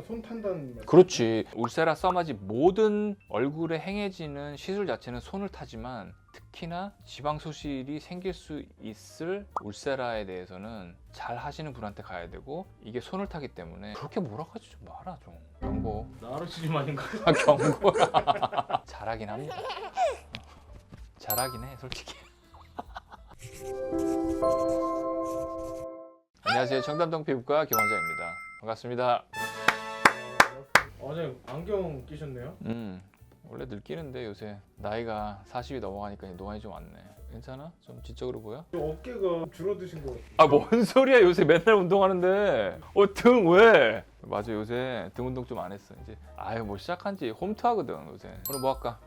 손 탄다는 말. 그렇지. 울세라 써마지 모든 얼굴에 행해지는 시술 자체는 손을 타지만 특히나 지방 소실이 생길 수 있을 울세라에 대해서는 잘 하시는 분한테 가야 되고 이게 손을 타기 때문에 그렇게 몰아가지 좀 마라 좀. 경고. 나르시즘 아닌가요? 아, 경고야. 잘하긴 합니다. 잘하긴 해 솔직히. 안녕하세요. 청담동 피부과 김원장입니다. 반갑습니다. 어제 안경 끼셨네요? 원래 늘 끼는데 요새 나이가 40이 넘어가니까 노안이 좀 왔네. 괜찮아? 좀 지적으로 보여? 어깨가 줄어드신 것 같아요. 아, 뭔 소리야. 요새 맨날 운동하는데. 등 왜? 맞아, 요새 등 운동 좀 안 했어. 이제 아유, 뭐 시작한 지 홈트 하거든 요새. 오늘 뭐 할까?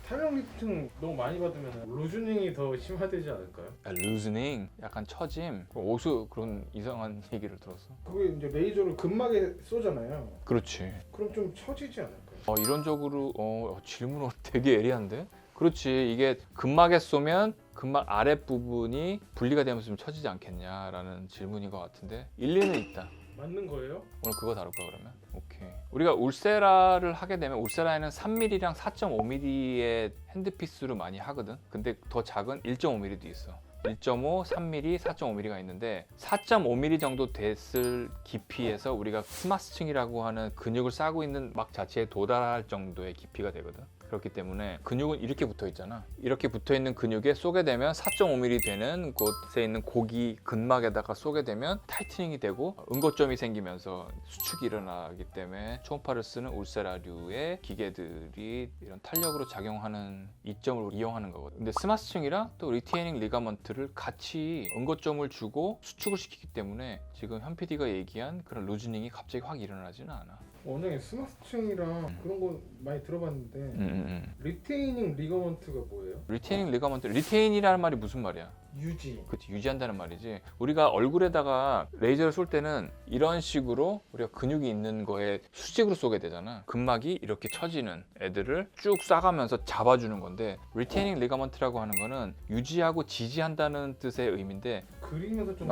탄력 리프팅 너무 많이 받으면 루즈닝이 더 심화되지 않을까요? 루즈닝, 약간 처짐, 어디서 그런 이상한 얘기를 들었어? 그게 이제 레이저를 근막에 쏘잖아요. 그렇지. 그럼 좀 처지지 않을까요? 이론적으로 질문 되게 예리한데? 그렇지. 이게 근막에 쏘면 근막 아랫부분이 분리가 되면서 좀 처지지 않겠냐라는 질문인 것 같은데 일리는 있다. 맞는 거예요? 오늘 그거 다룰까 그러면? 오케이. 우리가 울세라를 하게 되면 울세라에는 3mm랑 4.5mm의 핸드피스로 많이 하거든. 근데 더 작은 1.5mm도 있어. 1.5, 3mm, 4.5mm가 있는데 4.5mm 정도 됐을 깊이에서 우리가 스마스층이라고 하는 근육을 싸고 있는 막 자체에 도달할 정도의 깊이가 되거든. 그렇기 때문에 근육은 이렇게 붙어 있잖아. 이렇게 붙어 있는 근육에 쏘게 되면 4.5mm 되는 곳에 있는 고기 근막에다가 쏘게 되면 타이트닝이 되고 응고점이 생기면서 수축이 일어나기 때문에 초음파를 쓰는 울세라류의 기계들이 이런 탄력으로 작용하는 이점을 이용하는 거거든. 근데 스마스층이랑 또 리테이닝 리가먼트를 같이 응고점을 주고 수축을 시키기 때문에 지금 현 PD가 얘기한 그런 루즈닝이 갑자기 확 일어나지는 않아. 원장님 스마스층이랑 그런 거 많이 들어봤는데 리테이닝 리가먼트가 뭐예요? 리테이닝 리가먼트, 리테인이라는 말이 무슨 말이야? 유지. 그치, 유지한다는 말이지. 우리가 얼굴에다가 레이저를 쏠 때는 이런 식으로 우리가 근육이 있는 거에 수직으로 쏘게 되잖아. 근막이 이렇게 처지는 애들을 쭉 쏴가면서 잡아주는 건데 리테이닝 리가먼트라고 하는 거는 유지하고 지지한다는 뜻의 의미인데 그리면서 좀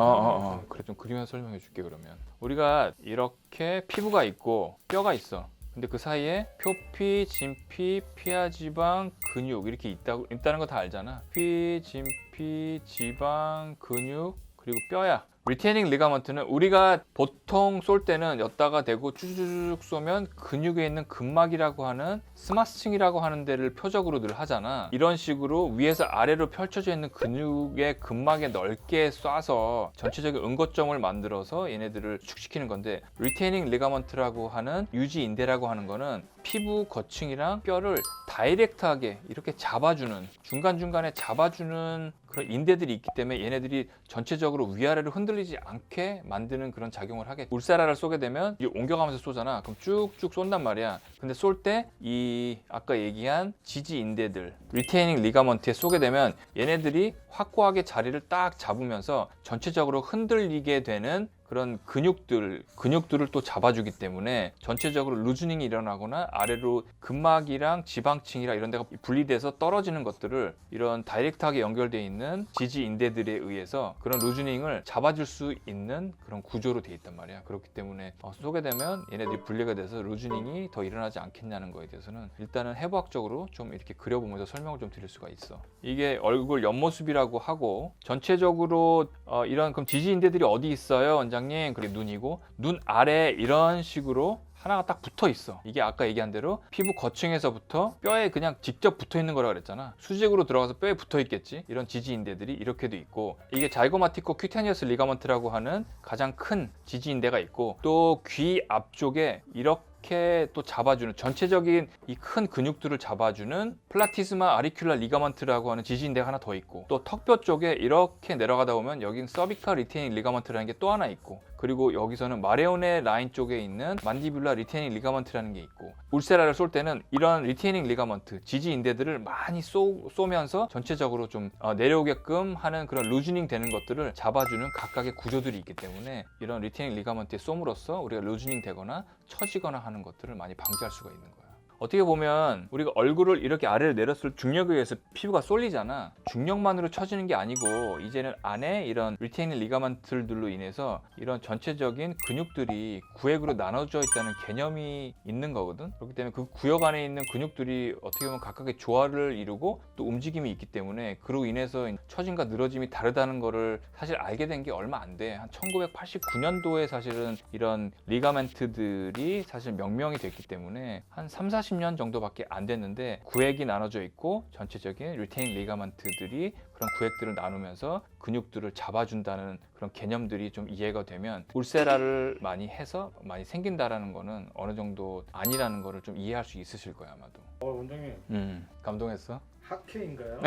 그래, 좀 그리면서 설명해 줄게. 그러면 우리가 이렇게 피부가 있고 뼈가 있어. 근데 그 사이에 표피, 진피, 피하지방, 근육 이렇게 있다는 거 다 알잖아. 피, 진피, 지방, 근육 그리고 뼈야. 리테이닝 리가먼트는 우리가 보통 쏠 때는 였다가 대고 쭈쭈쭈 쏘면 근육에 있는 근막이라고 하는 스마스층이라고 하는 데를 표적으로 늘 하잖아. 이런 식으로 위에서 아래로 펼쳐져 있는 근육의 근막에 넓게 쏴서 전체적인 응고점을 만들어서 얘네들을 축시키는 건데 리테이닝 리가먼트라고 하는 유지인대라고 하는 거는 피부 거층이랑 뼈를 다이렉트하게 이렇게 잡아주는 중간중간에 잡아주는 그런 인대들이 있기 때문에 얘네들이 전체적으로 위아래로 흔들리지 않게 만드는 그런 작용을 하게. 울세라를 쏘게 되면 이게 옮겨가면서 쏘잖아. 그럼 쭉쭉 쏜단 말이야. 근데 쏠 때 이 아까 얘기한 지지 인대들 리테이닝 리가먼트에 쏘게 되면 얘네들이 확고하게 자리를 딱 잡으면서 전체적으로 흔들리게 되는 그런 근육들을 또 잡아주기 때문에 전체적으로 루즈닝이 일어나거나 아래로 근막이랑 지방층이랑 이런 데가 분리돼서 떨어지는 것들을 이런 다이렉트하게 연결되어 있는 지지 인대들에 의해서 그런 루즈닝을 잡아줄 수 있는 그런 구조로 되어 있단 말이야. 그렇기 때문에 쏘게 되면 얘네들이 분리가 돼서 루즈닝이 더 일어나지 않겠냐는 거에 대해서는 일단은 해부학적으로 좀 이렇게 그려보면서 설명을 좀 드릴 수가 있어. 이게 얼굴 옆모습이라고 하고 전체적으로 이런 그럼 지지 인대들이 어디 있어요, 원장님? 그게 눈이고 눈 아래 이런 식으로 하나가 딱 붙어 있어. 이게 아까 얘기한 대로 피부 거층에서부터 뼈에 그냥 직접 붙어 있는 거라 그랬잖아. 수직으로 들어가서 뼈에 붙어 있겠지. 이런 지지인대들이 이렇게도 있고 이게 자이고마티코 큐테니어스 리가먼트라고 하는 가장 큰 지지인대가 있고 또 귀 앞쪽에 이렇게 또 잡아주는 전체적인 이 큰 근육들을 잡아주는 플라티스마 아리큘라 리가먼트라고 하는 지지인대가 하나 더 있고 또 턱뼈 쪽에 이렇게 내려가다 보면 여긴 서비컬 리테이닝 리가먼트라는 게 또 하나 있고 그리고 여기서는 마레오네 라인 쪽에 있는 만디뷸라 리테이닝 리가먼트라는 게 있고 울세라를 쏠 때는 이런 리테이닝 리가먼트 지지인대들을 많이 쏘면서 전체적으로 좀 내려오게끔 하는 그런 루즈닝 되는 것들을 잡아주는 각각의 구조들이 있기 때문에 이런 리테이닝 리가먼트에 쏘므로써 우리가 루즈닝 되거나 처지거나 하는 것들을 많이 방지할 수가 있는 거야. 어떻게 보면 우리가 얼굴을 이렇게 아래로 내렸을 중력에 의해서 피부가 쏠리잖아. 중력만으로 처지는 게 아니고 이제는 안에 이런 리테이닝 리가먼트들로 인해서 이런 전체적인 근육들이 구획으로 나눠져 있다는 개념이 있는 거거든. 그렇기 때문에 그 구역 안에 있는 근육들이 어떻게 보면 각각의 조화를 이루고 또 움직임이 있기 때문에 그로 인해서 처짐과 늘어짐이 다르다는 거를 사실 알게 된 게 얼마 안 돼. 한 1989년도에 사실은 이런 리가멘트들이 사실 명명이 됐기 때문에 한 3, 40년 정도밖에 안 됐는데 구획이 나눠져 있고 전체적인 리테인 리가먼트들이 그런 구획들을 나누면서 근육들을 잡아준다는 그런 개념들이 좀 이해가 되면 울세라를 많이 해서 많이 생긴다라는 거는 어느 정도 아니라는 거를 좀 이해할 수 있으실 거야 아마도. 원장님 감동했어? 학회인가요?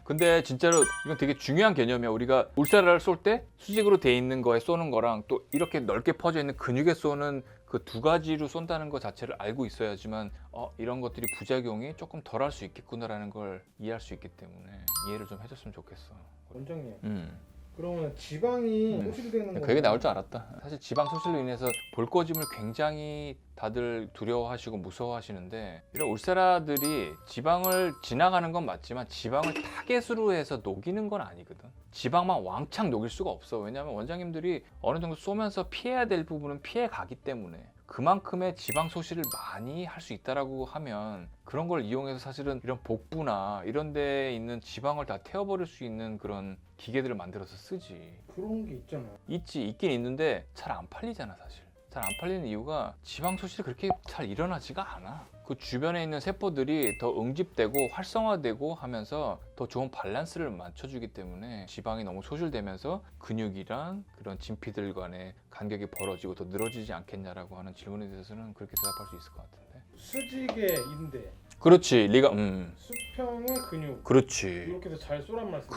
근데 진짜로 이건 되게 중요한 개념이야. 우리가 울세라를 쏠 때 수직으로 돼 있는 거에 쏘는 거랑 또 이렇게 넓게 퍼져 있는 근육에 쏘는 그 두 가지로 쏜다는 것 자체를 알고 있어야지만 이런 것들이 부작용이 조금 덜 할 수 있겠구나라는 걸 이해할 수 있기 때문에 이해를 좀 해줬으면 좋겠어. 원장님 그러면 지방이 소실되는 거 그 얘기 나올 줄 알았다. 사실 지방 소실로 인해서 볼거짐을 굉장히 다들 두려워하시고 무서워하시는데 이런 울세라들이 지방을 지나가는 건 맞지만 지방을 타겟으로 해서 녹이는 건 아니거든. 지방만 왕창 녹일 수가 없어. 왜냐하면 원장님들이 어느 정도 쏘면서 피해야 될 부분은 피해 가기 때문에 그만큼의 지방 소실을 많이 할 수 있다라고 하면 그런 걸 이용해서 사실은 이런 복부나 이런 데에 있는 지방을 다 태워버릴 수 있는 그런 기계들을 만들어서 쓰지. 그런 게 있잖아요. 있긴 있는데 잘 안 팔리잖아 사실. 잘 안 팔리는 이유가 지방 소실이 그렇게 잘 일어나지가 않아. 그 주변에 있는 세포들이 더 응집되고 활성화되고 하면서 더 좋은 밸런스를 맞춰주기 때문에 지방이 너무 소실되면서 근육이랑 그런 진피들 간의 간격이 벌어지고 더 늘어지지 않겠냐라고 하는 질문에 대해서는 그렇게 대답할 수 있을 것 같은데. 수직의 인대, 그렇지. 리가 수평의 근육 그렇지. 이렇게 해서 잘 쏘란 말씀.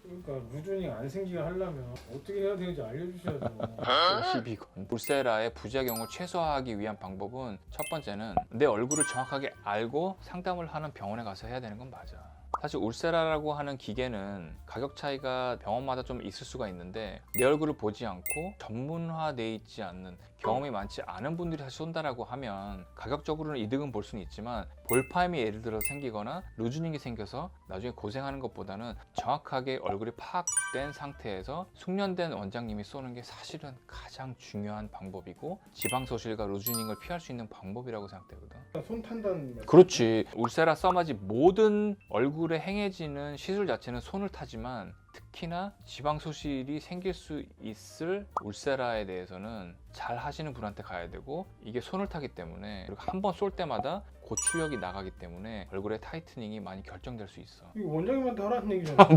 그러니까 루즈닝 안 생기게 하려면 어떻게 해야 되는지 알려주셔야죠. 12건. 울세라의 부작용을 최소화하기 위한 방법은 첫 번째는 내 얼굴을 정확하게 알고 상담을 하는 병원에 가서 해야 되는 건 맞아. 사실 울세라라고 하는 기계는 가격 차이가 병원마다 좀 있을 수가 있는데 내 얼굴을 보지 않고 전문화돼 있지 않는 경험이 많지 않은 분들이 사실 쏜다라고 하면 가격적으로는 이득은 볼 수는 있지만 볼파임이 예를 들어 생기거나 루즈닝이 생겨서 나중에 고생하는 것보다는 정확하게 얼굴이 파악된 상태에서 숙련된 원장님이 쏘는 게 사실은 가장 중요한 방법이고 지방 소실과 루즈닝을 피할 수 있는 방법이라고 생각되거든. 손 탄다는 말씀. 그렇지. 울세라 써마지 모든 얼굴에 행해지는 시술 자체는 손을 타지만 특히나 지방 소실이 생길 수 있을 울세라에 대해서는 잘 하시는 분한테 가야 되고 이게 손을 타기 때문에 그리고 한 번 쏠 때마다 고출력이 나가기 때문에 얼굴의 타이트닝이 많이 결정될 수 있어. 이거 원장님한테 하라는 얘기잖아요.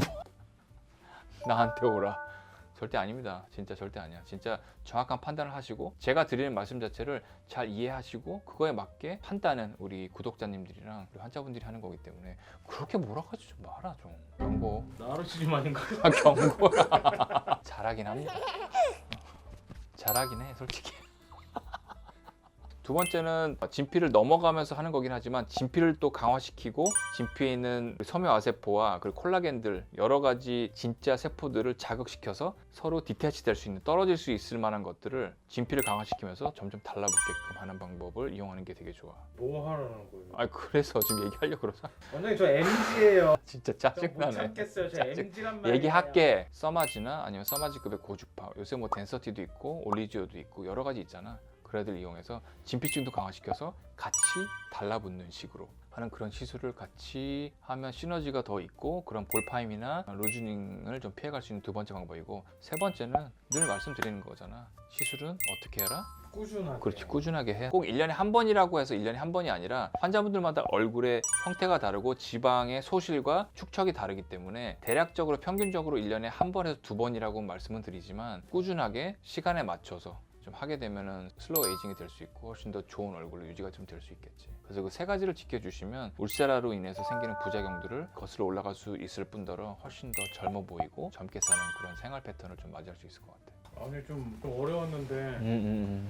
나한테 오라. 절대 아닙니다. 진짜 절대 아니야. 진짜 정확한 판단을 하시고 제가 드리는 말씀 자체를 잘 이해하시고 그거에 맞게 판단은 우리 구독자님들이랑 우리 환자분들이 하는 거기 때문에 그렇게 몰아가지 좀 마라 좀. 경고. 나르시즘 아닌가요? 경고야. 잘하긴 합니다. 잘하긴 해 솔직히. 두 번째는 진피를 넘어가면서 하는 거긴 하지만 진피를 또 강화시키고 진피에 있는 섬유아세포와 그리고 콜라겐들 여러 가지 진짜 세포들을 자극시켜서 서로 디태치 될 수 있는 떨어질 수 있을 만한 것들을 진피를 강화시키면서 점점 달라붙게끔 하는 방법을 이용하는 게 되게 좋아. 뭐 하라는 거예요? 그래서 지금 얘기하려고 그러자. 원장님 저 MG예요. 진짜 못 짜증나네. 참겠어요. 저 MG란 말이에요. 얘기할게. 써마지나 아니면 써마지급의 고주파 요새 뭐 덴서티도 있고 올리지오도 있고 여러 가지 있잖아. 그 애들 이용해서 진피층도 강화시켜서 같이 달라붙는 식으로 하는 그런 시술을 같이 하면 시너지가 더 있고 그런 볼파임이나 루즈닝을 좀 피해갈 수 있는 두 번째 방법이고 세 번째는 늘 말씀드리는 거잖아. 시술은 어떻게 해라? 꾸준하게. 그렇지, 꾸준하게 해. 꼭 1년에 한 번이라고 해서 1년에 한 번이 아니라 환자분들마다 얼굴의 형태가 다르고 지방의 소실과 축척이 다르기 때문에 대략적으로 평균적으로 1년에 한 번에서 두 번이라고 말씀은 드리지만 꾸준하게 시간에 맞춰서 좀 하게 되면은 슬로우 에이징이 될 수 있고 훨씬 더 좋은 얼굴로 유지가 좀 될 수 있겠지. 그래서 그 세 가지를 지켜주시면 울세라로 인해서 생기는 부작용들을 거슬러 올라갈 수 있을 뿐더러 훨씬 더 젊어 보이고 젊게 사는 그런 생활 패턴을 좀 맞이할 수 있을 것 같아. 아니 좀 어려웠는데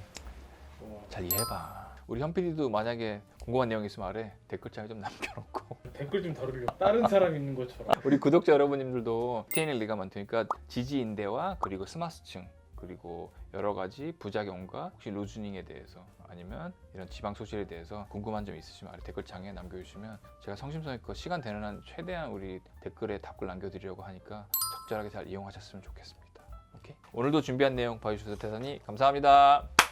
잘 이해해봐. 우리 현 PD도 만약에 궁금한 내용 있으면 아래 댓글창에 좀 남겨놓고 댓글 좀 다루려고 다른 사람 있는 것처럼. 우리 구독자 여러분님들도 TNL 리가먼트 그러니까 지지인대와 그리고 스마스층 그리고 여러 가지 부작용과 혹시 루즈닝에 대해서 아니면 이런 지방 소실에 대해서 궁금한 점 있으시면 아래 댓글창에 남겨주시면 제가 성심성의껏 시간 되는 한 최대한 우리 댓글에 답글 남겨드리려고 하니까 적절하게 잘 이용하셨으면 좋겠습니다. 오케이? 오늘도 준비한 내용 봐주셔서 대단히 감사합니다.